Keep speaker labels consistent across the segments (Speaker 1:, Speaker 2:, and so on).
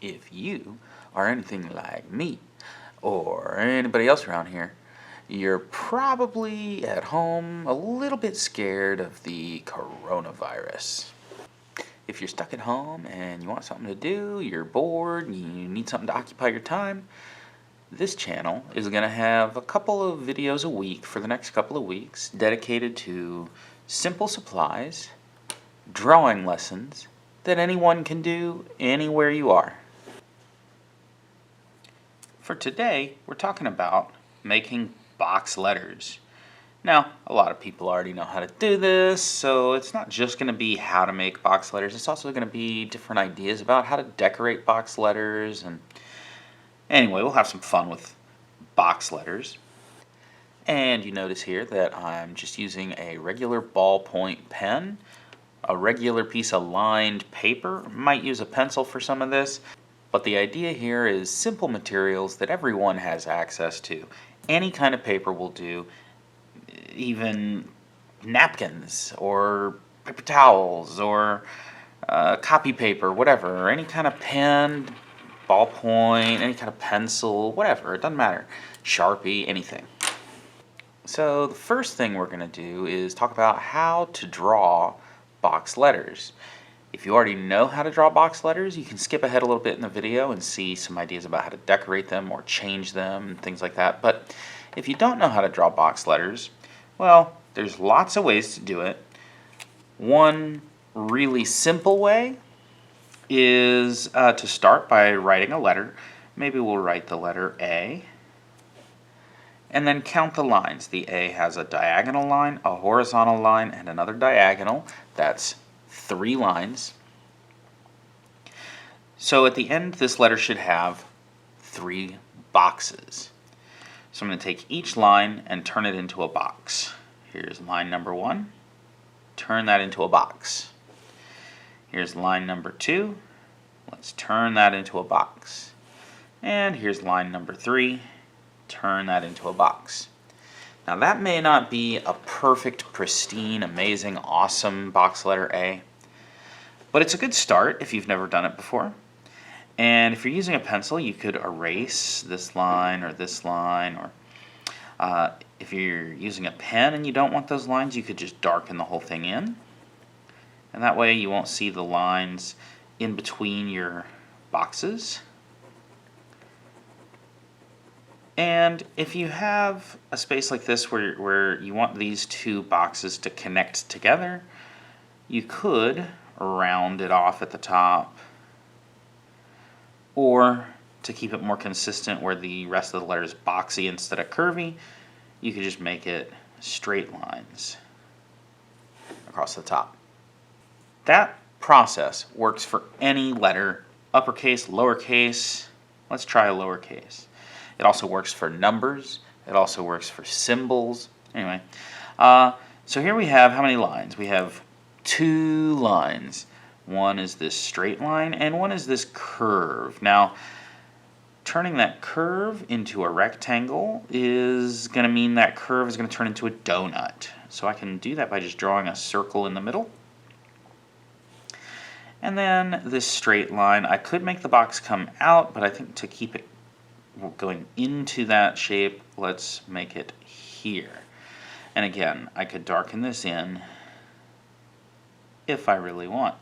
Speaker 1: If you are anything like me, or anybody else around here, you're probably at home a little bit scared of the coronavirus. If you're stuck at home and you want something to do, you're bored, and you need something to occupy your time, this channel is going to have a couple of videos a week for the next couple of weeks dedicated to simple supplies, drawing lessons that anyone can do anywhere you are. For today, we're talking about making box letters. Now, a lot of people already know how to do this, so it's not just going to be how to make box letters. It's also going to be different ideas about how to decorate box letters. And anyway, we'll have some fun with box letters. And you notice here that I'm just using a regular ballpoint pen, a regular piece of lined paper. Might use a pencil for some of this. But the idea here is simple materials that everyone has access to. Any kind of paper will do, even napkins or paper towels or copy paper, whatever, or any kind of pen, ballpoint, any kind of pencil, whatever, it doesn't matter. Sharpie, anything. So the first thing we're going to do is talk about how to draw box letters. If you already know how to draw box letters, you can skip ahead a little bit in the video and see some ideas about how to decorate them or change them and things like that. But if you don't know how to draw box letters, well, there's lots of ways to do it. One really simple way is to start by writing a letter. Maybe we'll write the letter A and then count the lines. The A has a diagonal line, a horizontal line, and another diagonal. That's 3 lines. So at the end, this letter should have 3 boxes. So I'm going to take each line and turn it into a box. Here's line number 1. Turn that into a box. Here's line number 2. Let's turn that into a box. And here's line number 3. Turn that into a box. Now that may not be a perfect, pristine, amazing, awesome box letter A, but it's a good start if you've never done it before. And if you're using a pencil, you could erase this line, or if you're using a pen and you don't want those lines, you could just darken the whole thing in. And that way you won't see the lines in between your boxes. And if you have a space like this where you want these 2 boxes to connect together, you could round it off at the top, or to keep it more consistent where the rest of the letter is boxy instead of curvy, you could just make it straight lines across the top. That process works for any letter, uppercase, lowercase. Let's try a lowercase. It also works for numbers. It also works for symbols. Anyway, so here we have how many lines? We have 2 lines. One is this straight line and one is this curve. Now, turning that curve into a rectangle is going to mean that curve is going to turn into a donut. So I can do that by just drawing a circle in the middle. And then this straight line, I could make the box come out, but I think to keep it going into that shape, let's make it here. And again, I could darken this in if I really want.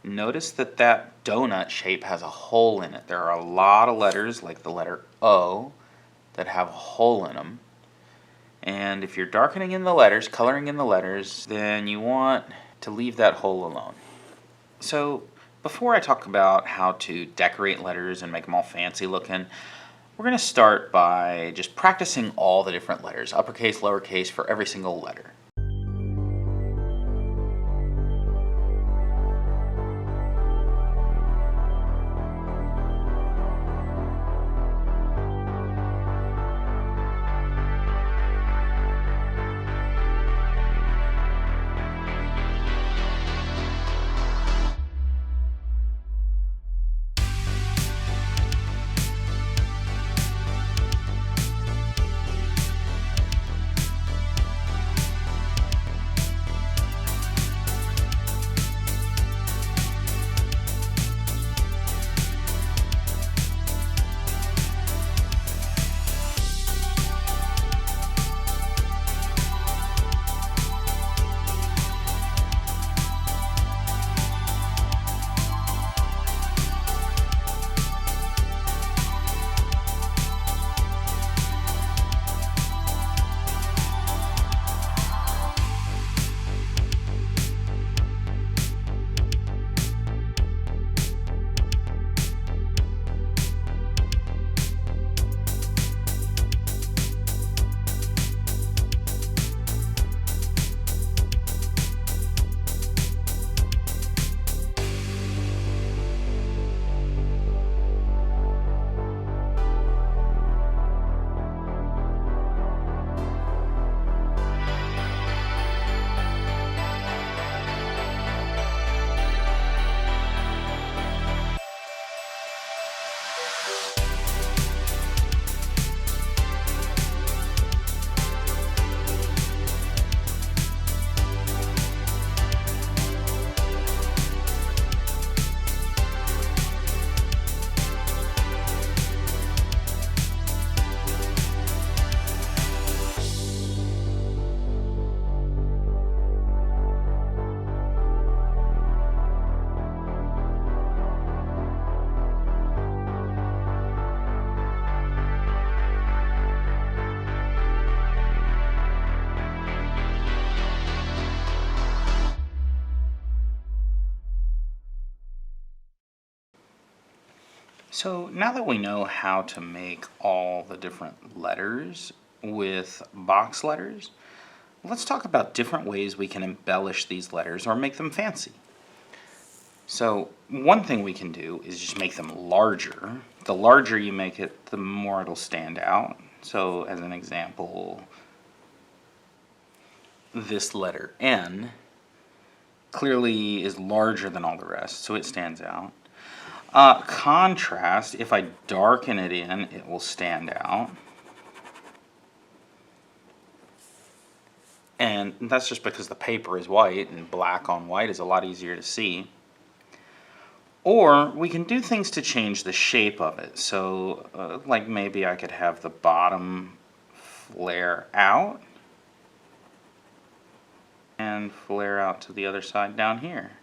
Speaker 1: Notice that that donut shape has a hole in it. There are a lot of letters, like the letter O, that have a hole in them. And if you're darkening in the letters, coloring in the letters, then you want to leave that hole alone. So before I talk about how to decorate letters and make them all fancy looking, we're going to start by just practicing all the different letters, uppercase, lowercase, for every single letter. So now that we know how to make all the different letters with box letters, let's talk about different ways we can embellish these letters or make them fancy. So one thing we can do is just make them larger. The larger you make it, the more it'll stand out. So as an example, this letter N clearly is larger than all the rest, so it stands out. Contrast, if I darken it in, it will stand out. And that's just because the paper is white, and black on white is a lot easier to see. Or we can do things to change the shape of it. So like maybe I could have the bottom flare out and flare out to the other side down here.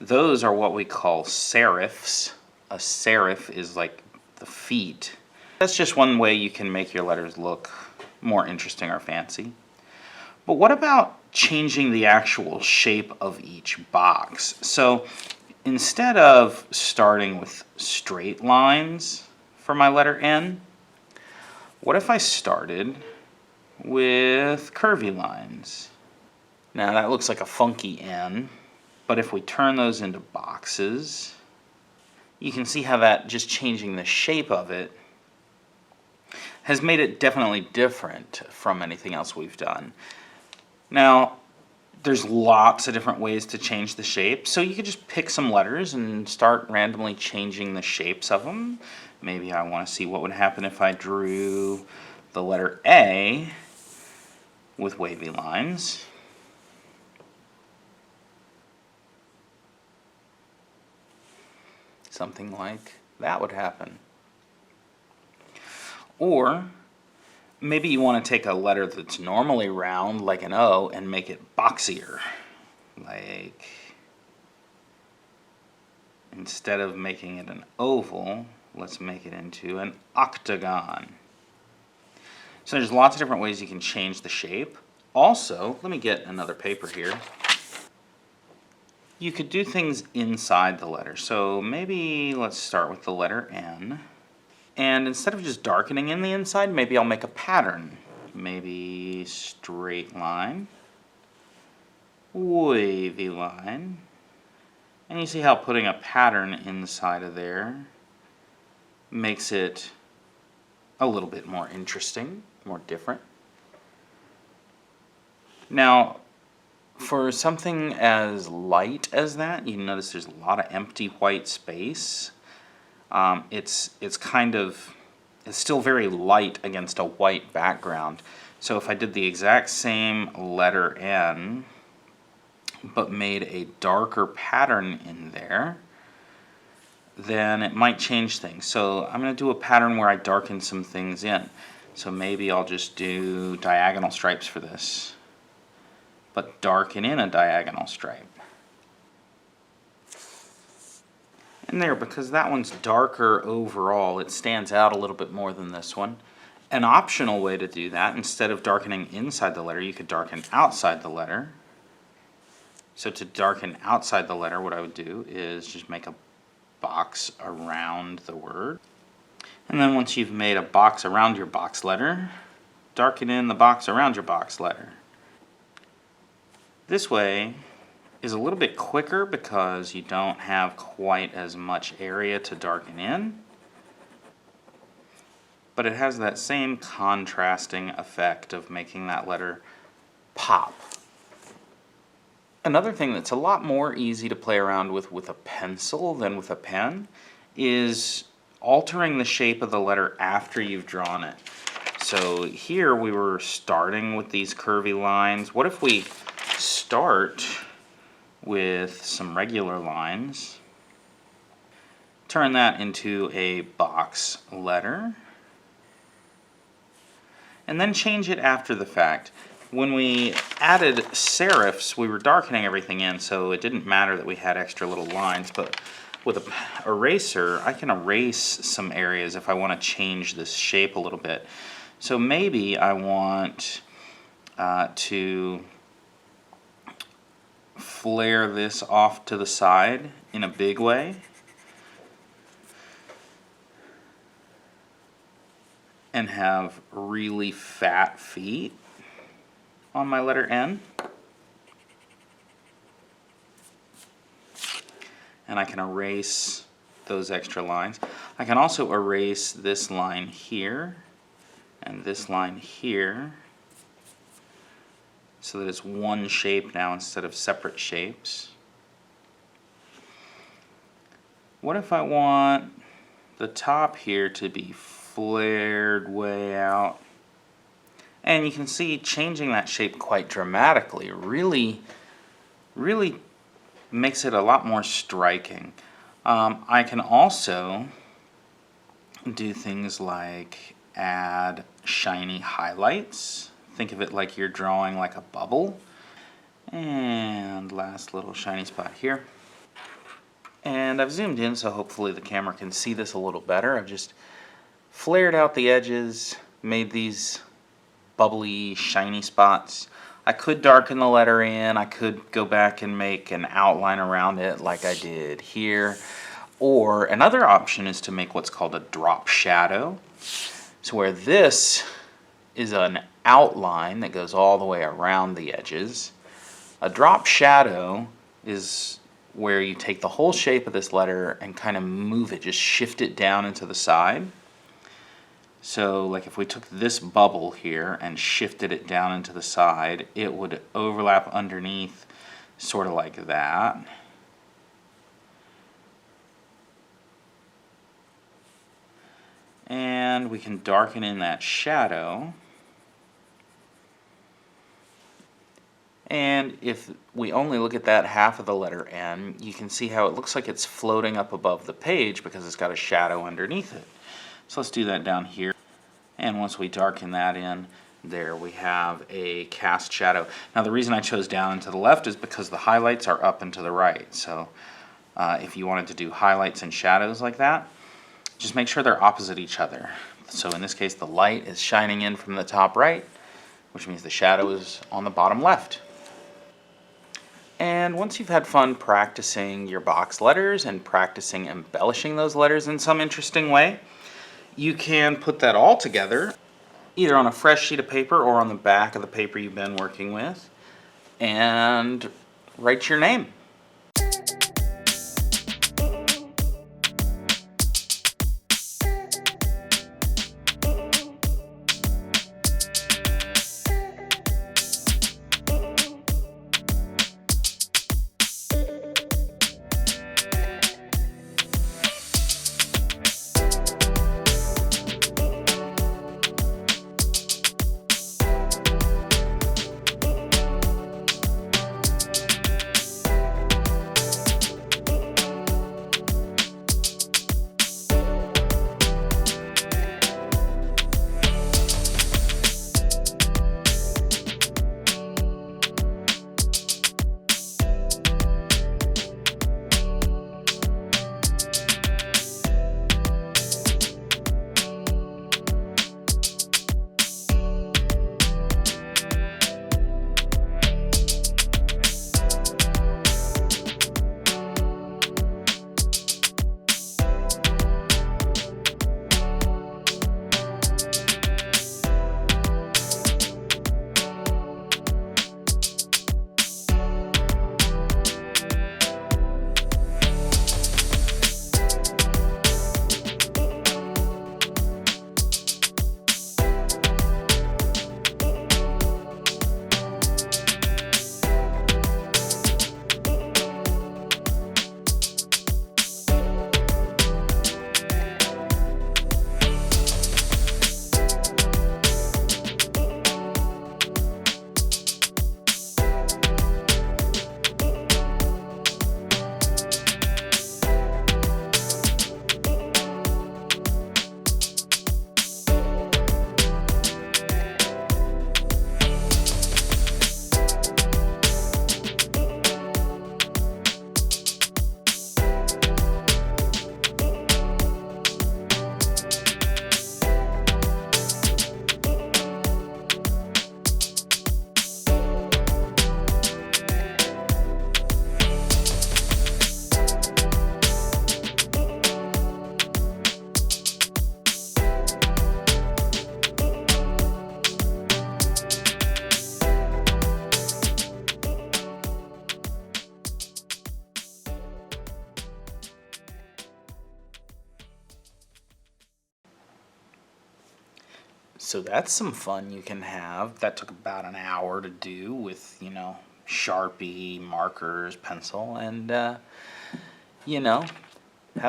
Speaker 1: Those are what we call serifs. A serif is like the feet. That's just one way you can make your letters look more interesting or fancy. But what about changing the actual shape of each box? So instead of starting with straight lines for my letter N, what if I started with curvy lines? Now that looks like a funky N, but if we turn those into boxes, you can see how that just changing the shape of it has made it definitely different from anything else we've done. Now, there's lots of different ways to change the shape, so you could just pick some letters and start randomly changing the shapes of them. Maybe I want to see what would happen if I drew the letter A with wavy lines. Something like that would happen. Or maybe you want to take a letter that's normally round, like an O, and make it boxier. Like, instead of making it an oval, let's make it into an octagon. So there's lots of different ways you can change the shape. Also, let me get another paper here. You could do things inside the letter. So maybe let's start with the letter N. And instead of just darkening in the inside, maybe I'll make a pattern. Maybe straight line, wavy line. And you see how putting a pattern inside of there makes it a little bit more interesting, more different. Now, for something as light as that, you notice there's a lot of empty white space. It's still very light against a white background. So if I did the exact same letter N, but made a darker pattern in there, then it might change things. So I'm going to do a pattern where I darken some things in. So maybe I'll just do diagonal stripes for this, but darken in a diagonal stripe. And there, because that one's darker overall, it stands out a little bit more than this one. An optional way to do that, instead of darkening inside the letter, you could darken outside the letter. So to darken outside the letter, what I would do is just make a box around the word. And then once you've made a box around your box letter, darken in the box around your box letter. This way is a little bit quicker because you don't have quite as much area to darken in, but it has that same contrasting effect of making that letter pop. Another thing that's a lot more easy to play around with a pencil than with a pen is altering the shape of the letter after you've drawn it. So here we were starting with these curvy lines. What if we start with some regular lines, turn that into a box letter, and then change it after the fact. When we added serifs, we were darkening everything in, so it didn't matter that we had extra little lines, but with an eraser, I can erase some areas if I want to change this shape a little bit. So maybe I want to flare this off to the side in a big way. and have really fat feet on my letter N. And I can erase those extra lines. I can also erase this line here and this line here so that it's one shape now instead of separate shapes. What if I want the top here to be flared way out? And you can see changing that shape quite dramatically really makes it a lot more striking. I can also do things like add shiny highlights. Think of it like you're drawing like a bubble. And last little shiny spot here. And I've zoomed in so hopefully the camera can see this a little better. I've just flared out the edges, made these bubbly shiny spots. I could darken the letter in, I could go back and make an outline around it like I did here. Or another option is to make what's called a drop shadow. So where this is an outline that goes all the way around the edges, a drop shadow is where you take the whole shape of this letter and kind of move it, just shift it down into the side. So like if we took this bubble here and shifted it down into the side, it would overlap underneath sort of like that. And we can darken in that shadow. And if we only look at that half of the letter N, you can see how it looks like it's floating up above the page because it's got a shadow underneath it. So let's do that down here. And once we darken that in, there we have a cast shadow. Now the reason I chose down and to the left is because the highlights are up and to the right. So if you wanted to do highlights and shadows like that, just make sure they're opposite each other. So in this case, the light is shining in from the top right, which means the shadow is on the bottom left. And once you've had fun practicing your box letters and practicing embellishing those letters in some interesting way, you can put that all together either on a fresh sheet of paper or on the back of the paper you've been working with and write your name. So that's some fun you can have. That took about an hour to do with, Sharpie, markers, pencil, and, have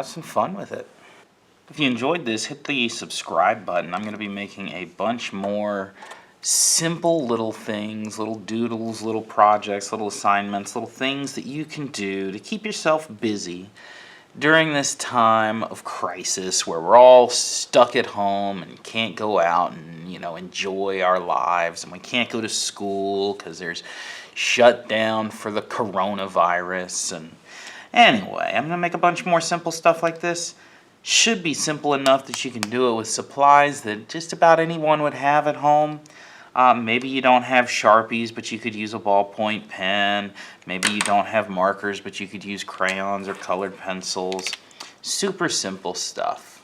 Speaker 1: some fun with it. If you enjoyed this, hit the subscribe button. I'm going to be making a bunch more simple little things, little doodles, little projects, little assignments, little things that you can do to keep yourself busy during this time of crisis where we're all stuck at home and can't go out and enjoy our lives, and we can't go to school because there's shut down for the coronavirus. And anyway, I'm gonna make a bunch more simple stuff like this. Should be simple enough that you can do it with supplies that just about anyone would have at home. Maybe you don't have Sharpies, but you could use a ballpoint pen. Maybe you don't have markers, but you could use crayons or colored pencils. Super simple stuff.